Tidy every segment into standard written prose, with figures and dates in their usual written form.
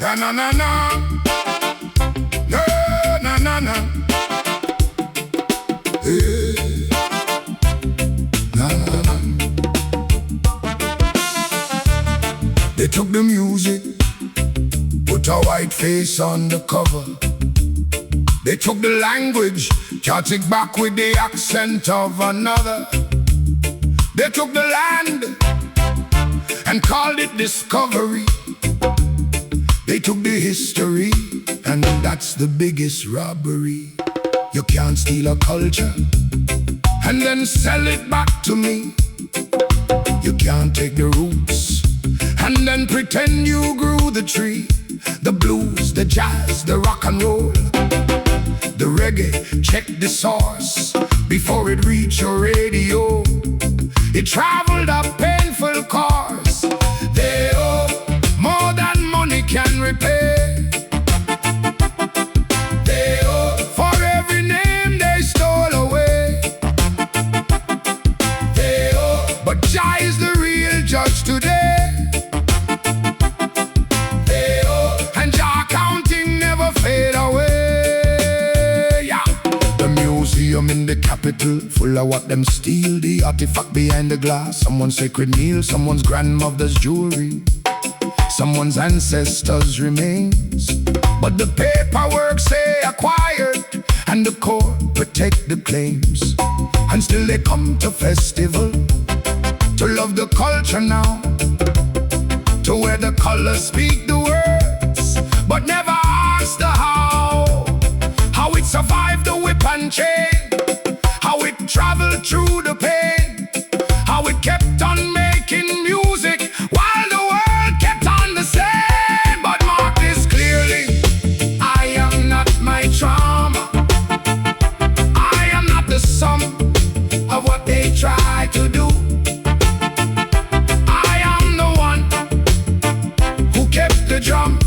Na na na na, na na na na, hey. Na na na. They took the music, put a white face on the cover. They took the language, cut it back with the accent of another. They took the land and called it discovery. They took the history, and that's the biggest robbery. You can't steal a culture and then sell it back to me. You can't take the roots and then pretend you grew the tree. The blues, the jazz, the rock and roll, the reggae, check the source before it reached your radio. It traveled up painful course. They owe more than money can repay. They owe for every name they stole away. They owe, but Jah is the real judge today. They owe, and Jah counting never fade away. Yeah. The museum in the capital, full of what them steal. The artifact behind the glass, someone's sacred meal, someone's grandmother's jewelry, someone's ancestors' remains. But the paperwork say acquired, and the court protect the claims. And still they come to festival, to love the culture now, to wear the colors, speak the words, but never ask the how it survived the whip and chain, how it traveled through the pain, how it kept on making music while the world kept on the same. But mark this clearly, I am not my trauma. I am not the sum of what they try to do. I am the one who kept the drum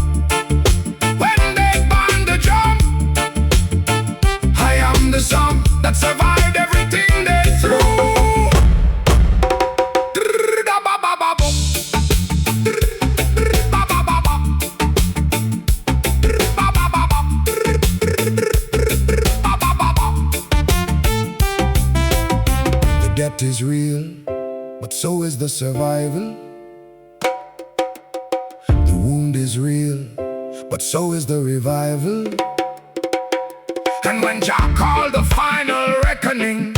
when they banged the drum. I am the sum that survived everything they threw. The debt is real, but so is the survival. The wound is real, but so is the revival. And when Jah called the final reckoning,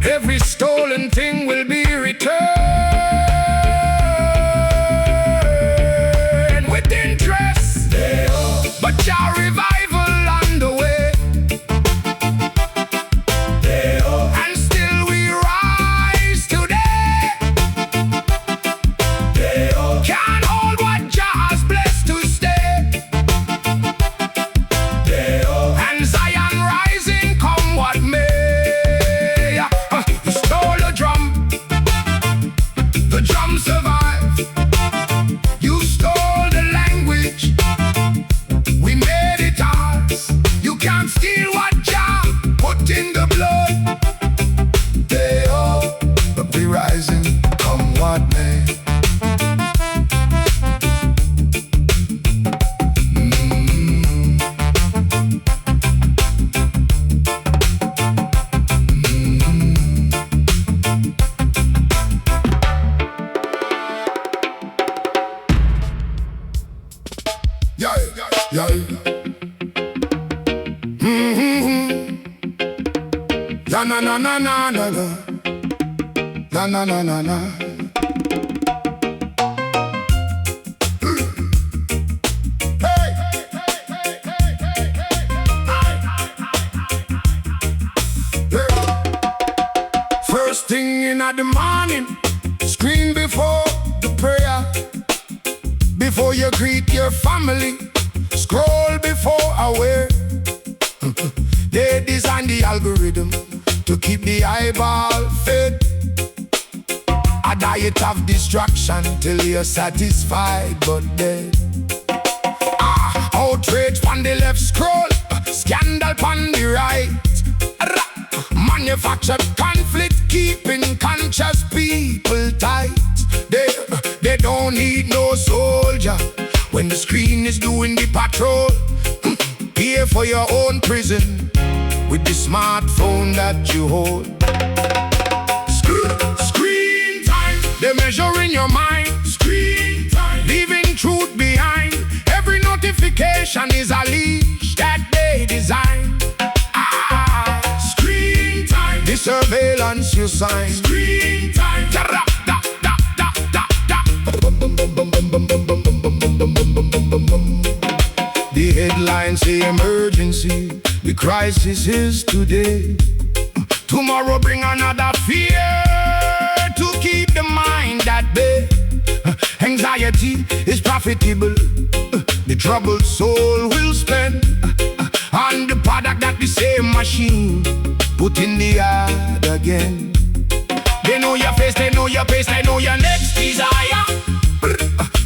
every stolen thing will be returned with interest. But Jah revival on the way, and still we rise today. Can't hold what Jah has blessed to stay. And Zion rising, come what may. You stole the drum survived. You stole the language, we made it ours. You can't steal what Jah put in the blood. They all, but we rising, come what may. Yeah, yeah, yeah. La na na na na na na. La na na na na. Hey, hey, hey, hey, hey, hey, hey. First thing in the morning, screen before the prayer. Before you greet your family, scroll before aware. They design the algorithm to keep the eyeball fed. A diet of distraction till you're satisfied but dead. Outrage on the left scroll, scandal on the right. Manufactured conflict, keeping conscious people tight. They don't need no soldier When the screen is doing the patrol, pay for your own prison with the smartphone that you hold. Screen time, they measure in your mind. Screen time, leaving truth behind. Every notification is a leash that they designed. Screen time, the surveillance you sign. Screen time, the headlines say emergency, the crisis is today. Tomorrow bring another fear to keep the mind at bay. Anxiety is profitable, the troubled soul will spend on the product that the same machine put in the ad again. They know your face, they know your pace, they know your next desire.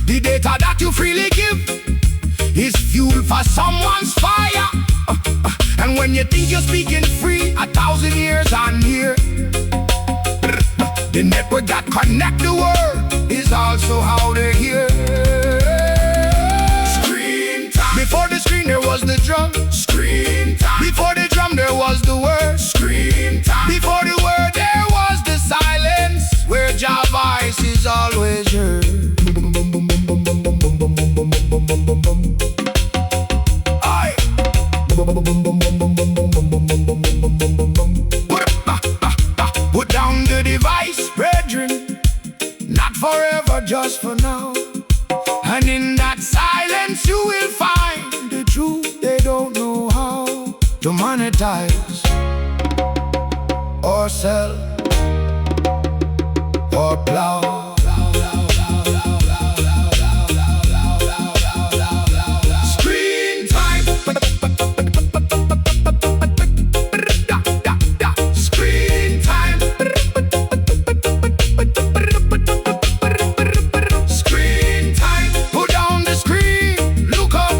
The data that you freely give is fuel for someone's fire. And when you think you're speaking free, 1,000 years on here. The network that connect the world is also how they hear. Screen time. Before the screen there was the drum. Screen time. Before the drum there was the word. Screen time. Before the word there was the silence, where your voice is always heard. Put down the device, brethren, not forever, just for now. And in that silence you will find the truth. They don't know how to monetize or sell or plow. Screen time. Screen time. Screen time. Put down the screen. Look up.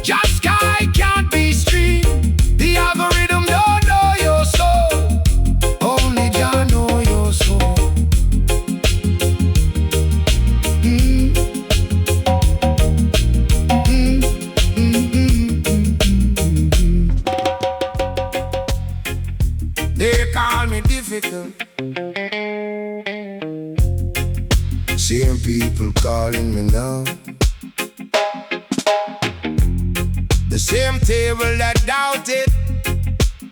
Just sky can't be streamed. The algorithm don't know your soul. Only Jah know your soul. They call me difficult. Same people calling me now. The same table that doubted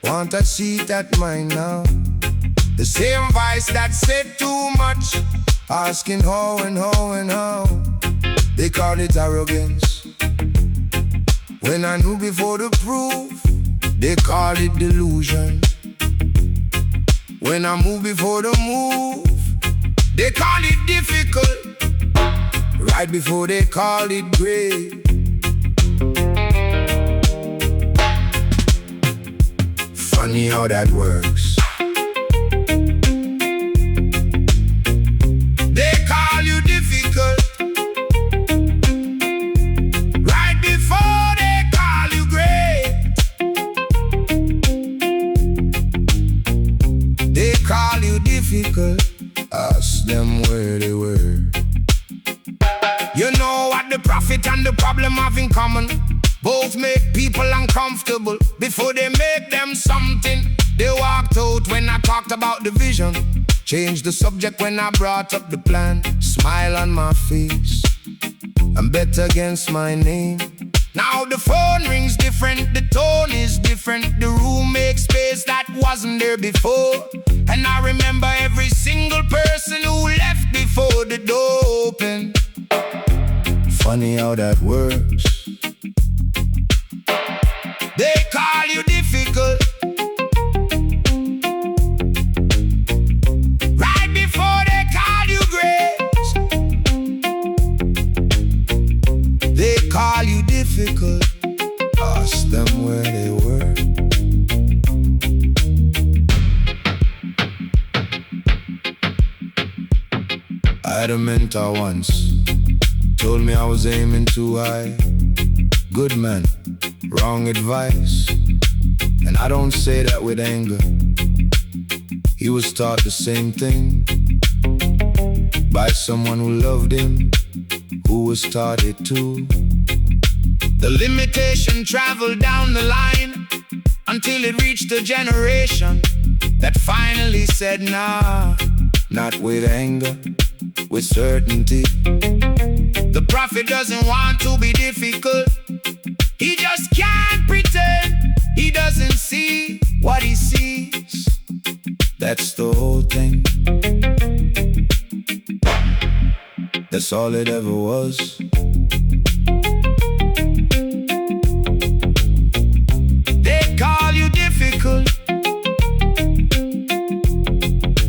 want a seat at mine now. The same voice that said too much, asking how and how and how. They call it arrogance. When I knew before the proof, they call it delusion. When I move before the move, they call it difficult. Right before they call it great. Funny how that works. They call you difficult right before they call you great. They call you difficult. Ask them where they were. You know what the prophet and the problem have in common? Both make people uncomfortable before they make them something. They walked out when I talked about the vision. Changed the subject when I brought up the plan. Smile on my face and bet against my name. Now the phone rings different, the tone is different. The room makes space that wasn't there before. And I remember every single person who left before the door opened. Funny how that works. They call you difficult right before they call you grace. They call you difficult. Ask them where they were. I had a mentor once, told me I was aiming too high. Good man, wrong advice. And I don't say that with anger. He was taught the same thing by someone who loved him, who who was taught it too. The limitation traveled down the line until it reached a generation that finally said, nah, not with anger, with certainty. The prophet doesn't want to be difficult. He just can't pretend he doesn't see what he sees. That's the whole thing. That's all it ever was. They call you difficult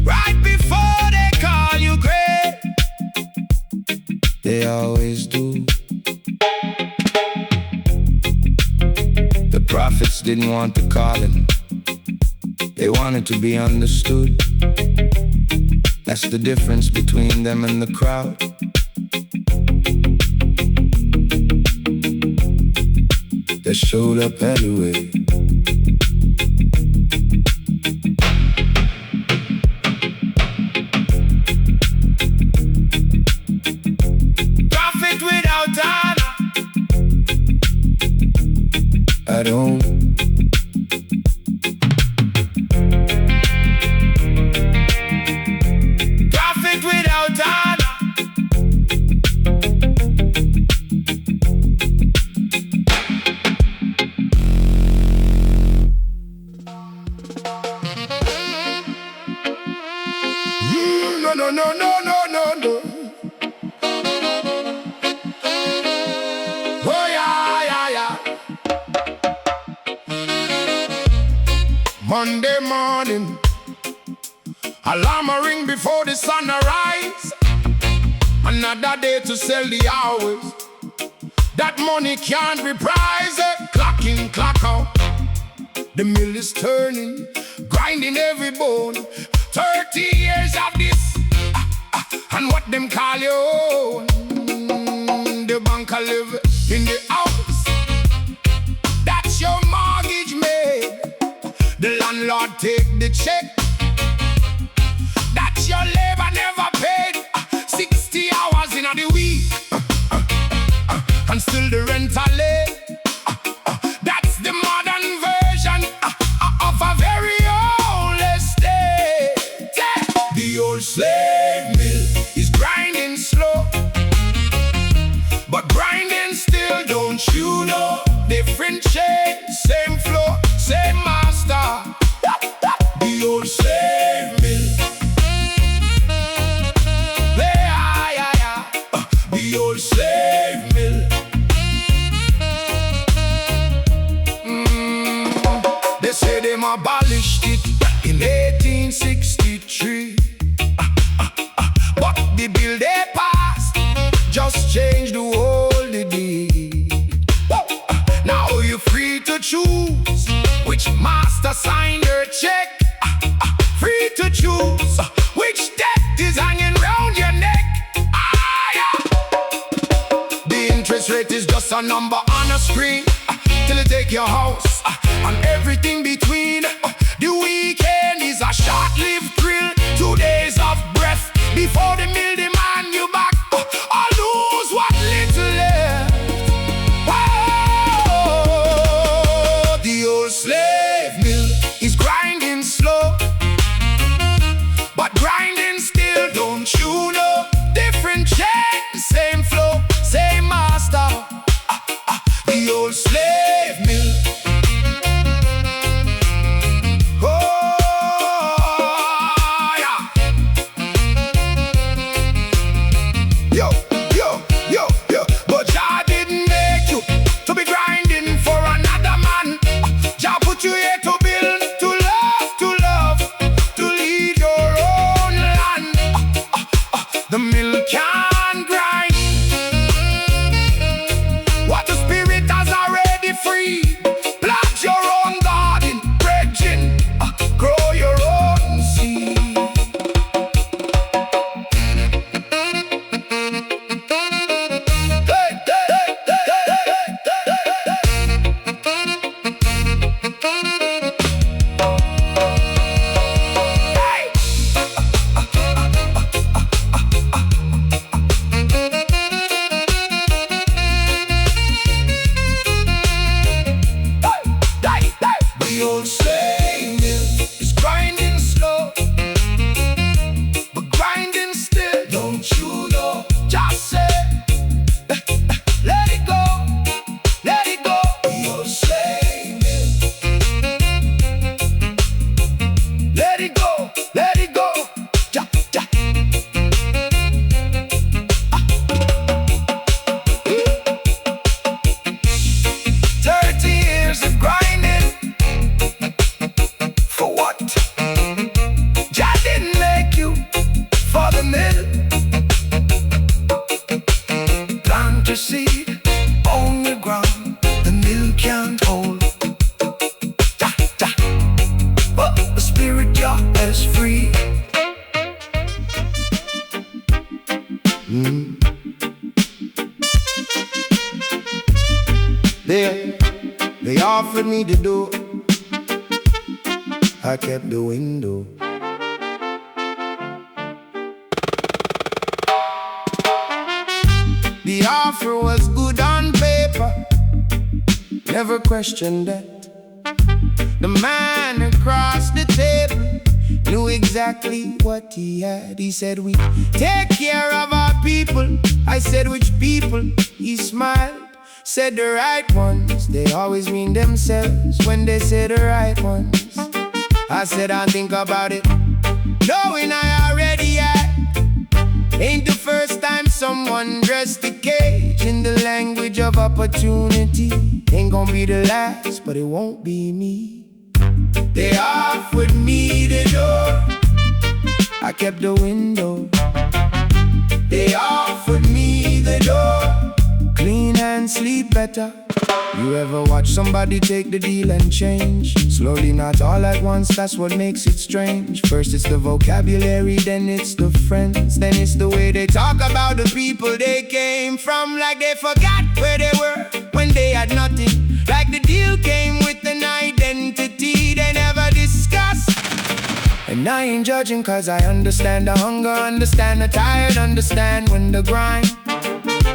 right before they call you great. They always do. The prophets didn't want the calling. They wanted to be understood. That's the difference between them and the crowd. They showed up anyway. Prophet without honor at home. Prophet without honor. No, no, no, no, no, no. Oh, yeah, yeah, yeah. Monday morning, alarm a ring before the sun arise. Another day to sell the hours that money can't reprise it. Clock in, clock out. The mill is turning, grinding every bone. 30 years of this, and what them call you own. The banker live in the house. That's your mortgage made. The landlord take the check. That's your labor never paid. 60 hours in the week, and still the rent are late. That's the modern version of a very old estate. The old slave mill is grinding slow, but grinding still, don't you know? Different chain, same flow, same master. The old slave mill. Yeah, yeah, yeah. The old slave mill. They say them abolished it in 1863. But the bill they passed just changed the whole deed. Now you're free to choose which master signed your check. Free to choose which debt is hanging round your neck. The interest rate is just a number on a screen till you take your house and everything between. The weekend is a short-lived thrill. 2 days of breath before the mill demand you back, or lose what little left. Oh, the old slave mill is grinding slow, but grinding still, don't you know? Different chain, same flow, same master. The old slave mill. The mill can grind, to seed on the ground, the milk can't hold. Ja, ja. But the spirit, yeah, is free. They offered me the door, I kept the window. The offer was good on paper, never questioned that. The man across the table knew exactly what he had. He said, we take care of our people. I said, which people? He smiled, said the right ones. They always mean themselves when they say the right ones. I said, I think about it, knowing I already had. Ain't the first time someone dressed the cage in the language of opportunity. Ain't gonna be the last, but it won't be me. They offered me the door, I kept the window. They offered me the door, clean and sleep better. You ever watch somebody take the deal and change? Slowly, not all at once, that's what makes it strange. First it's the vocabulary, then it's the friends, then it's the way they talk about the people they came from. Like they forgot where they were when they had nothing. Like the deal came with an identity they never discussed. And I ain't judging, cause I understand the hunger, understand the tired, understand when the grind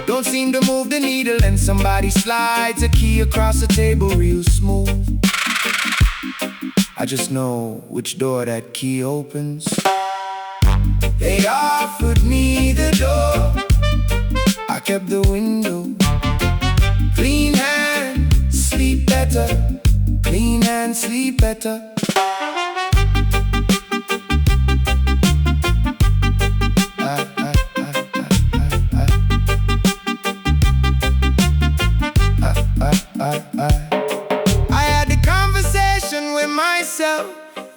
don't seem to move the needle, and somebody slides a key across the table real smooth. I just know which door that key opens. They offered me the door, I kept the window. Clean hand, sleep better. Clean hand, sleep better. I had a conversation with myself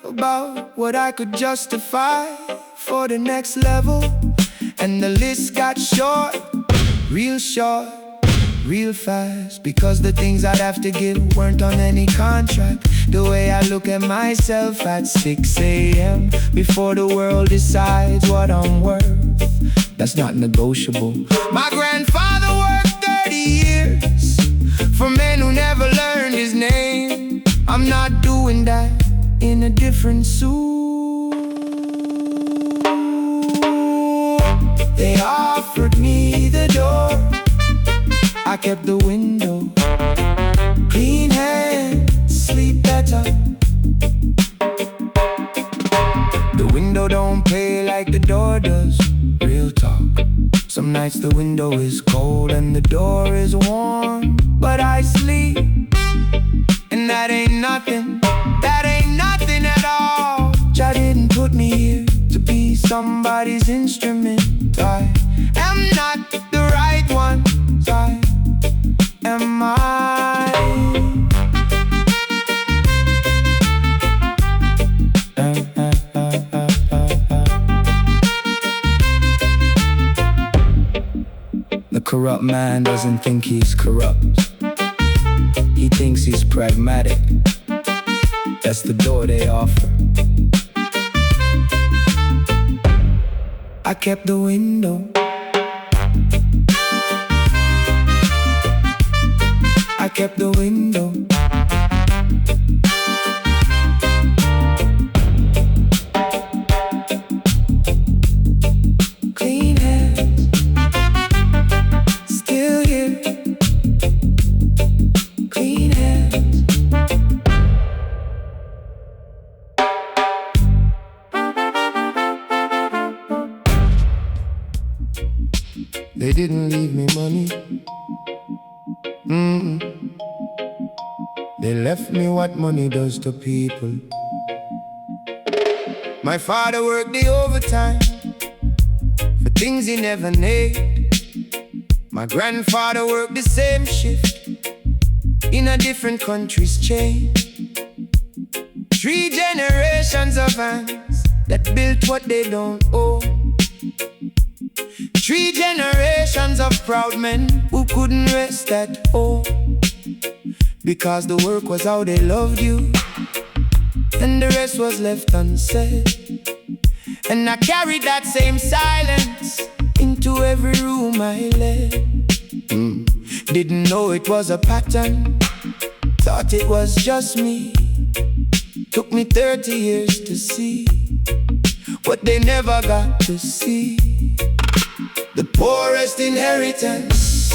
about what I could justify for the next level, and the list got short, real fast, because the things I'd have to give weren't on any contract. The way I look at myself at 6 a.m. before the world decides what I'm worth, that's not negotiable. My grandfather worked 30 years for men who never learned his name. I'm not doing that in a different suit. They offered me the door, I kept the window. Clean hands, sleep better. The window don't pay like the door does, real talk. Some nights the window is cold and the door is warm, but I sleep, and that ain't nothing at all. Jah didn't put me here to be somebody's instrument. I am not the right one, I am I. The corrupt man doesn't think he's corrupt, he thinks he's pragmatic. That's the door they offer. I kept the window, I kept the window. Clean hands, still here. Clean hands. They didn't leave me money. They left me what money does to people. My father worked the overtime for things he never made. My grandfather worked the same shift in a different country's chain. 3 generations of hands that built what they don't own. Three generations of proud men who couldn't rest at home, because the work was how they loved you, and the rest was left unsaid. And I carried that same silence into every room I led. Didn't know it was a pattern, thought it was just me. Took me 30 years to see what they never got to see. The poorest inheritance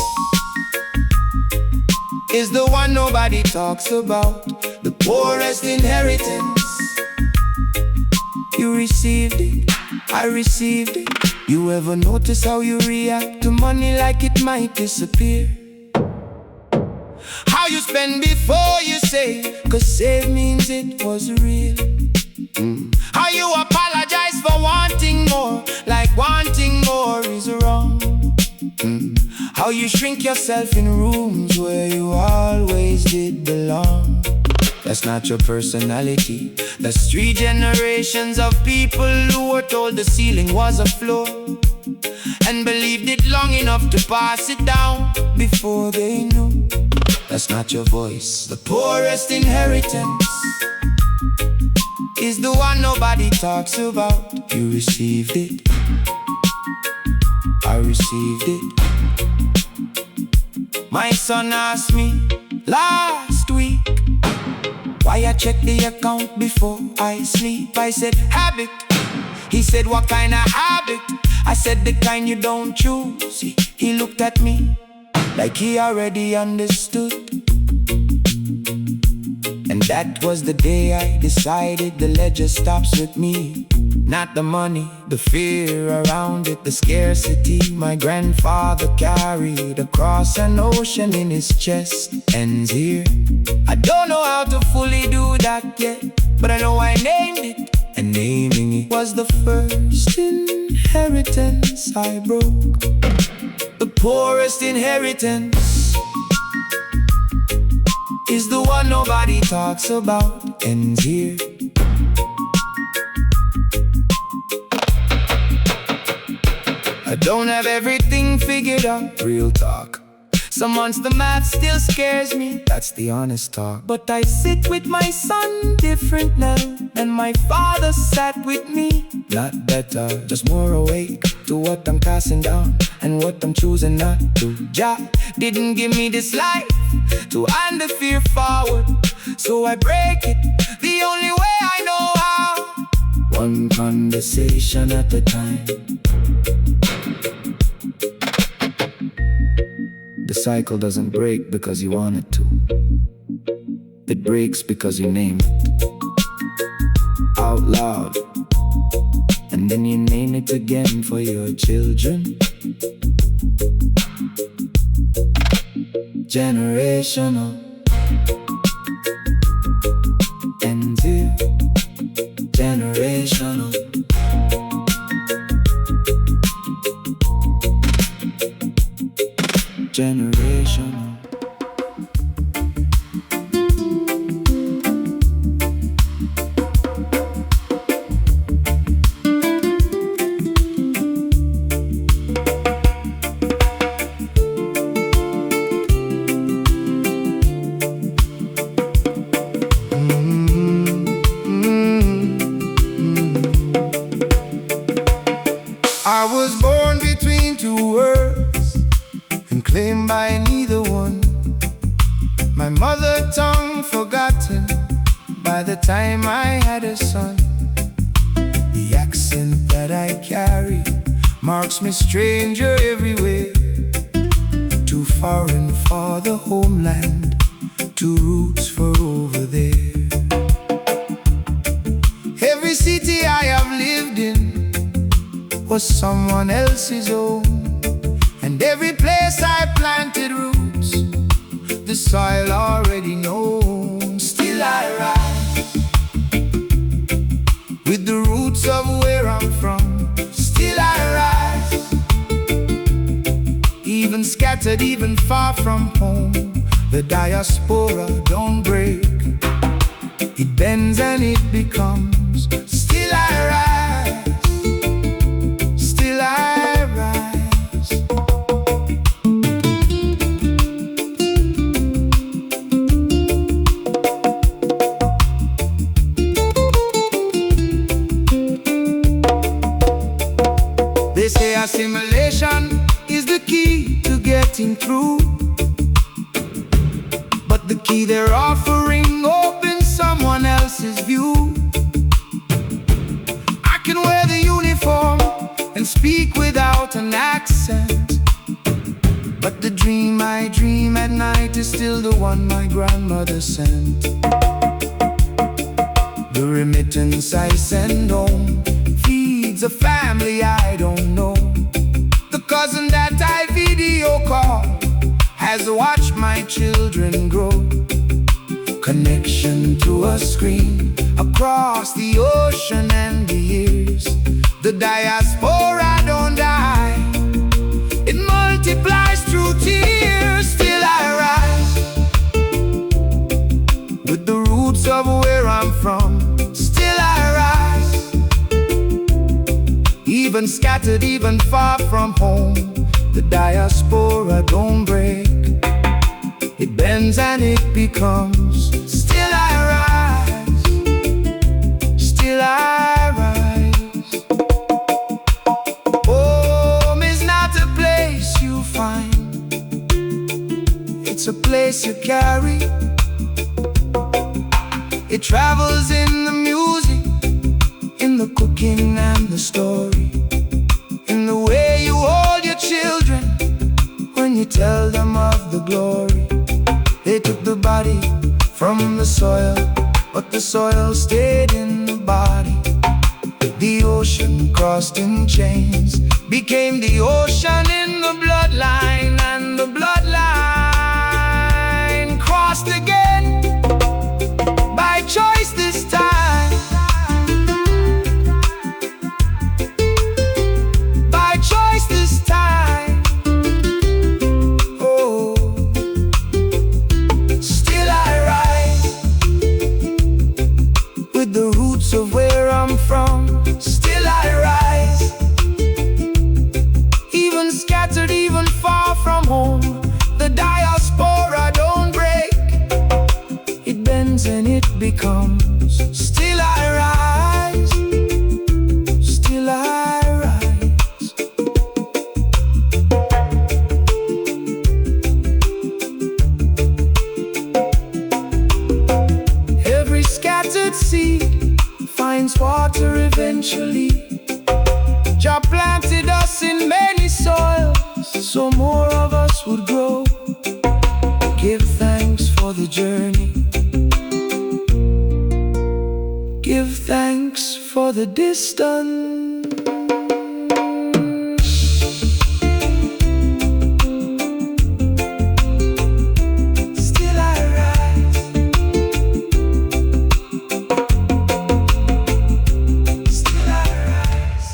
is the one nobody talks about. The poorest inheritance. You received it, I received it. You ever notice how you react to money like it might disappear? How you spend before you save, 'cause save means it was real. How you apologize for wanting more, like wanting more is wrong. How you shrink yourself in rooms where you always did belong. That's not your personality. That's three generations of people who were told the ceiling was a floor, and believed it long enough to pass it down before they knew. That's not your voice. The poorest inheritance is the one nobody talks about. You received it, I received it. My son asked me last week why I check the account before I sleep. I said habit. He said what kind of habit? I said the kind you don't choose. He looked at me like he already understood. And that was the day I decided the ledger stops with me. Not the money, the fear around it, the scarcity my grandfather carried across an ocean in his chest ends here. I don't know how to fully do that yet, but I know I named it, and naming it was the first inheritance I broke. The poorest inheritance is the one nobody talks about, ends here. I don't have everything figured out, real talk. Some months the math still scares me, that's the honest talk. But I sit with my son different now than my father sat with me. Not better, just more awake to what I'm passing down and what I'm choosing not to. Jah didn't give me this life to hand the fear forward, so I break it the only way I know how. One conversation at a time. The cycle doesn't break because you want it to. It breaks because you name it out loud, and then you name it again for your children. Generational and generational. Generational. I was born between two worlds and claimed by neither one. My mother tongue forgotten by the time I had a son. The accent that I carry marks me stranger everywhere. Too foreign for the homeland, too roots for over there. Every city I have lived in was someone else's own, and every place I planted roots, the soil already known. Still I rise with the roots of where I'm from. Still I rise, even scattered, even far from home. The diaspora don't break, it bends and it becomes. Still I rise, still I rise. through. But the key they're offering opens someone else's view. I can wear the uniform and speak without an accent, but the dream I dream at night is still the one my grandmother sent. The remittance I send home feeds a family I don't know. The cousin that I video call has watched my children grow. Connection to a screen across the ocean and the years. The diaspora don't die, it multiplies through tears. Still I rise with the roots of where I'm from. Still I rise, even scattered, even far from home. The diaspora don't break, it bends and it becomes. Still I rise, still I rise. Home is not a place you find, it's a place you carry. It travels in the music, in the cooking and the story, in the way you hold your children when you tell them of the glory. They took the body from the soil, but the soil stayed in the body. The ocean crossed in chains, became the ocean in the bloodline, and the bloodline crossed again, by choice this time. By choice this time. Oh, still I rise with the roots of where I'm from. Still I rise, even scattered, even far from home. The diaspora don't break, it bends and it becomes. Still I rise, still I rise. Every scattered seed finds water eventually. Jah planted us in many soils, so more of us would grow. Give thanks for the journey, give thanks for the distance. Still I rise, still I rise.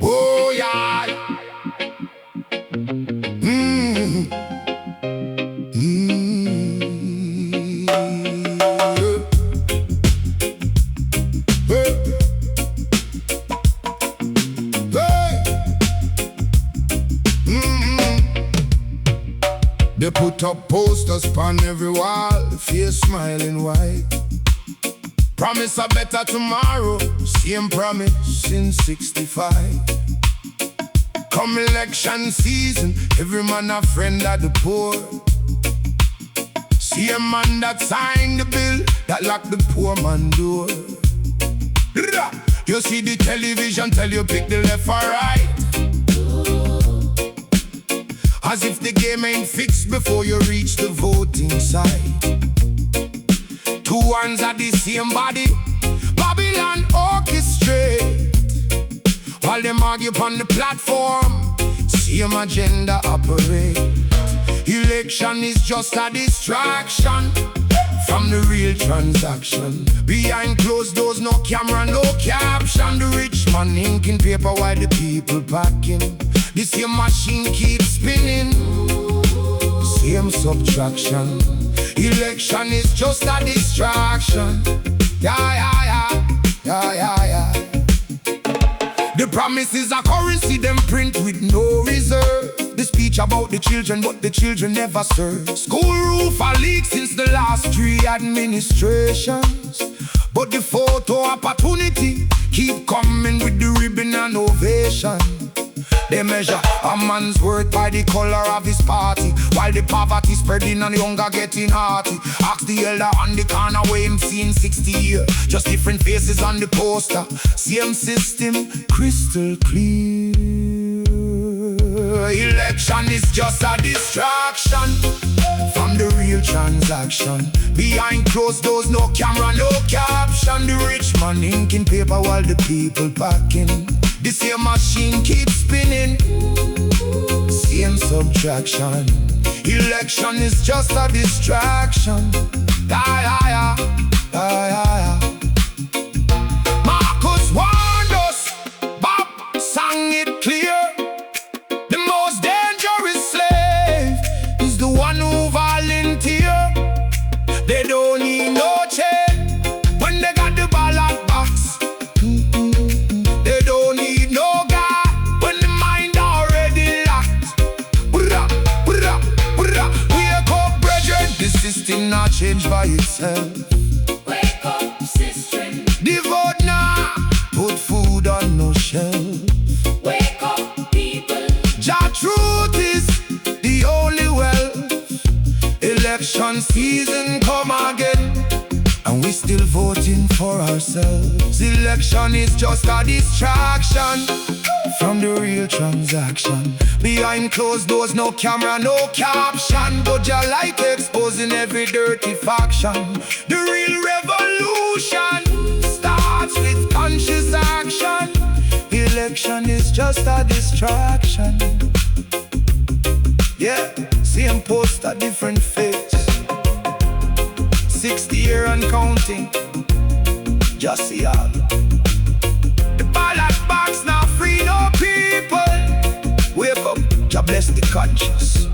Oh yeah. They put up posters upon every wall, face smiling white. Promise a better tomorrow, same promise in 65. Come election season, every man a friend of the poor. See a man that signed the bill that locked the poor man door. You see the television tell you pick the left or right, as if the game ain't fixed before you reach the voting site. Two hands are the same body, Babylon orchestrate, while them argue upon the platform, same agenda operate. Election is just a distraction from the real transaction. Behind closed doors, no camera, no caption. The rich man inking paper while the people packing. The same machine keeps spinning, same subtraction. Election is just a distraction. Yeah. The promises are currency, them print with no reserve. The speech about the children, but the children never serve. School roof are leaked since the last 3 administrations, but the photo opportunity keep coming with the ribbon and ovation. They measure a man's worth by the color of his party, while the poverty spreading and the hunger getting hearty. Ask the elder on the corner where him seen 60 years. Just different faces on the poster. Same system, crystal clear. Election is just a distraction from the real transaction. Behind closed doors, no camera, no caption. The rich man inking paper while the people packing. The same machine keeps spinning, same subtraction. Election is just a distraction. Marcus warned us, Bob sang it clear. The most dangerous slave is the one who volunteer. They don't need no chain when they got the ballot box. They don't need no guy when the mind already locked. Wake up, brethren, the system not changed by itself. Wake up, system. The vote now put food on no shelf. Wake up, people. Jah truth is the only wealth. Election season come again, and we still voting for ourselves. Election is just a distraction from the real transaction. Behind closed doors, no camera, no caption, but Jah like exposing every dirty faction. The real revolution starts with conscious action. Election is just a distraction. Yeah, same poster, different face. 60 year and counting. Just see all. The ballot box now free no people. Wake up, Jah bless the conscious.